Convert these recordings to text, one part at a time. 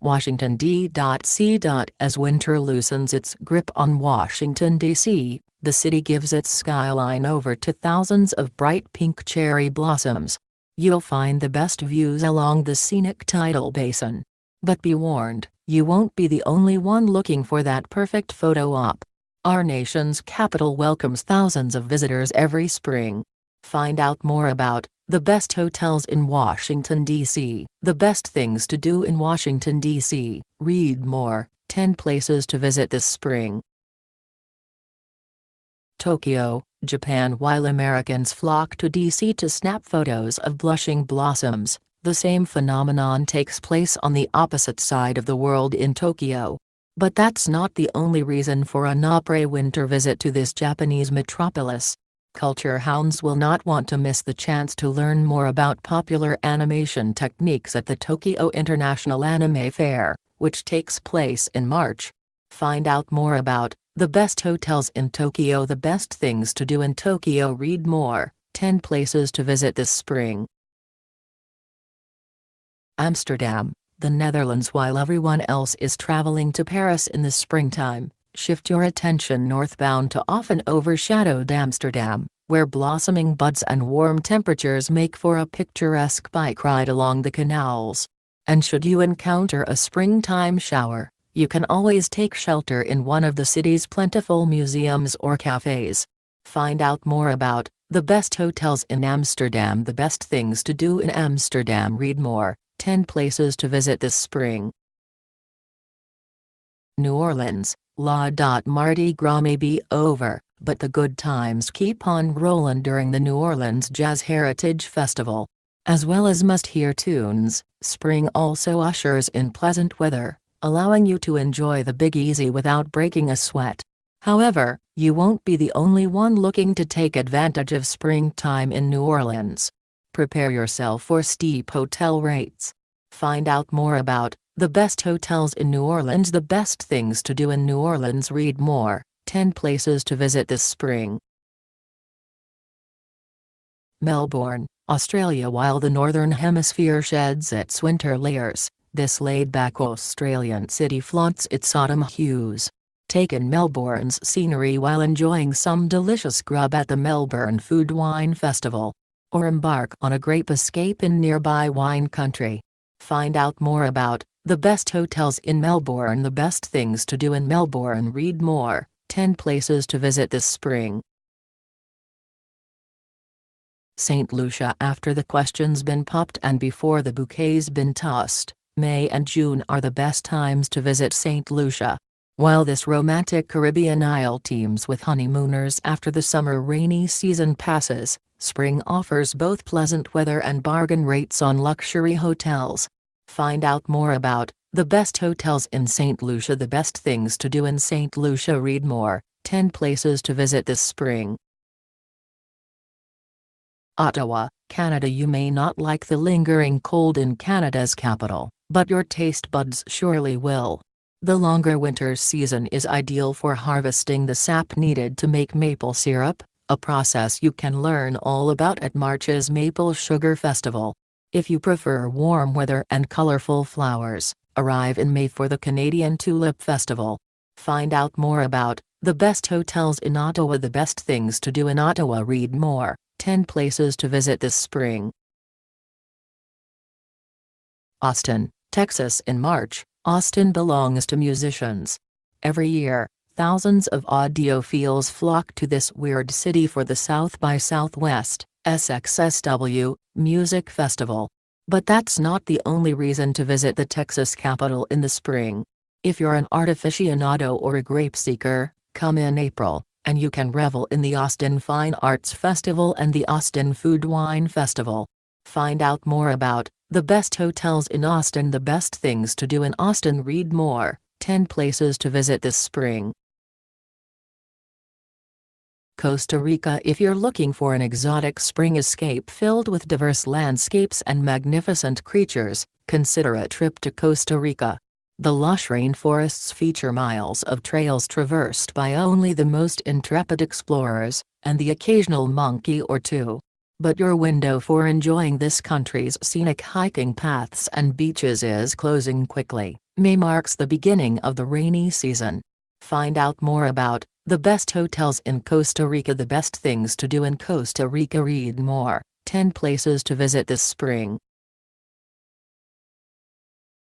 Washington D.C. As winter loosens its grip on Washington, D.C., the city gives its skyline over to thousands of bright pink cherry blossoms. You'll find the best views along the scenic tidal basin. But be warned, you won't be the only one looking for that perfect photo op. Our nation's capital welcomes thousands of visitors every spring. Find out more about the best hotels in Washington, D.C. The best things to do in Washington, D.C. Read more, 10 places to visit this spring. Tokyo, Japan. While Americans flock to D.C. to snap photos of blushing blossoms, the same phenomenon takes place on the opposite side of the world in Tokyo. But that's not the only reason for an après-winter visit to this Japanese metropolis. Culture hounds will not want to miss the chance to learn more about popular animation techniques at the Tokyo International Anime Fair, which takes place in March. Find out more about the best hotels in Tokyo, the best things to do in Tokyo. Read more, 10 places to visit this spring. Amsterdam, the Netherlands. While everyone else is traveling to Paris in the springtime, shift your attention northbound to often overshadowed Amsterdam, where blossoming buds and warm temperatures make for a picturesque bike ride along the canals. And should you encounter a springtime shower, you can always take shelter in one of the city's plentiful museums or cafes. Find out more about the best hotels in Amsterdam, the best things to do in Amsterdam. Read more, 10 places to visit this spring. New Orleans. Mardi Gras may be over, but the good times keep on rollin' during the New Orleans Jazz Heritage Festival. As well as must-hear tunes, spring also ushers in pleasant weather, allowing you to enjoy the Big Easy without breaking a sweat. However, you won't be the only one looking to take advantage of springtime in New Orleans. Prepare yourself for steep hotel rates. Find out more about the best hotels in New Orleans, the best things to do in New Orleans. Read more, 10 places to visit this spring. Melbourne, Australia. While the Northern Hemisphere sheds its winter layers, this laid-back Australian city flaunts its autumn hues. Take in Melbourne's scenery while enjoying some delicious grub at the Melbourne Food Wine Festival. Or embark on a grape escape in nearby wine country. Find out more about the best hotels in Melbourne, the best things to do in Melbourne. Read more, 10 places to visit this spring. St. Lucia. After the question's been popped and before the bouquet's been tossed, May and June are the best times to visit St. Lucia. While this romantic Caribbean isle teems with honeymooners after the summer rainy season passes, spring offers both pleasant weather and bargain rates on luxury hotels. Find out more about the best hotels in St. Lucia, the best things to do in St. Lucia. Read more, 10 places to visit this spring. Ottawa, Canada. You may not like the lingering cold in Canada's capital, but your taste buds surely will. The longer winter season is ideal for harvesting the sap needed to make maple syrup, a process you can learn all about at March's Maple Sugar Festival. If you prefer warm weather and colorful flowers, arrive in May for the Canadian Tulip Festival. Find out more about the best hotels in Ottawa, the best things to do in Ottawa. Read more, 10 places to visit this spring. Austin, Texas. In March, Austin belongs to musicians. Every year, thousands of audiophiles flock to this weird city for the South by Southwest (SXSW) Music Festival. But that's not the only reason to visit the Texas capital in the spring. If you're an art aficionado or a grape seeker, come in April, and you can revel in the Austin Fine Arts Festival and the Austin Food Wine Festival. Find out more about the best hotels in Austin, the best things to do in Austin. Read more, 10 places to visit this spring. Costa Rica. If you're looking for an exotic spring escape filled with diverse landscapes and magnificent creatures, consider a trip to Costa Rica. The lush rainforests feature miles of trails traversed by only the most intrepid explorers, and the occasional monkey or two. But your window for enjoying this country's scenic hiking paths and beaches is closing quickly. May marks the beginning of the rainy season. Find out more about the best hotels in Costa Rica, the best things to do in Costa Rica. Read more. 10 places to visit this spring.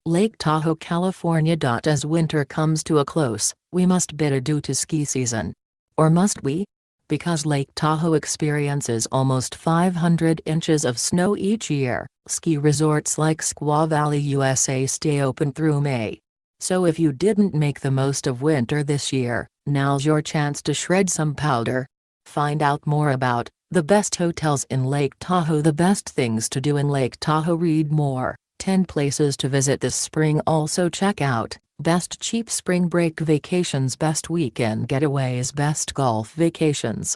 Lake Tahoe, California. As winter comes to a close, we must bid adieu to ski season. Or must we? Because Lake Tahoe experiences almost 500 inches of snow each year, ski resorts like Squaw Valley, USA stay open through May. So if you didn't make the most of winter this year, now's your chance to shred some powder. Find out more about the best hotels in Lake Tahoe, the best things to do in Lake Tahoe. Read more. 10 places to visit this spring. Also check out best cheap spring break vacations, best weekend getaways, best golf vacations.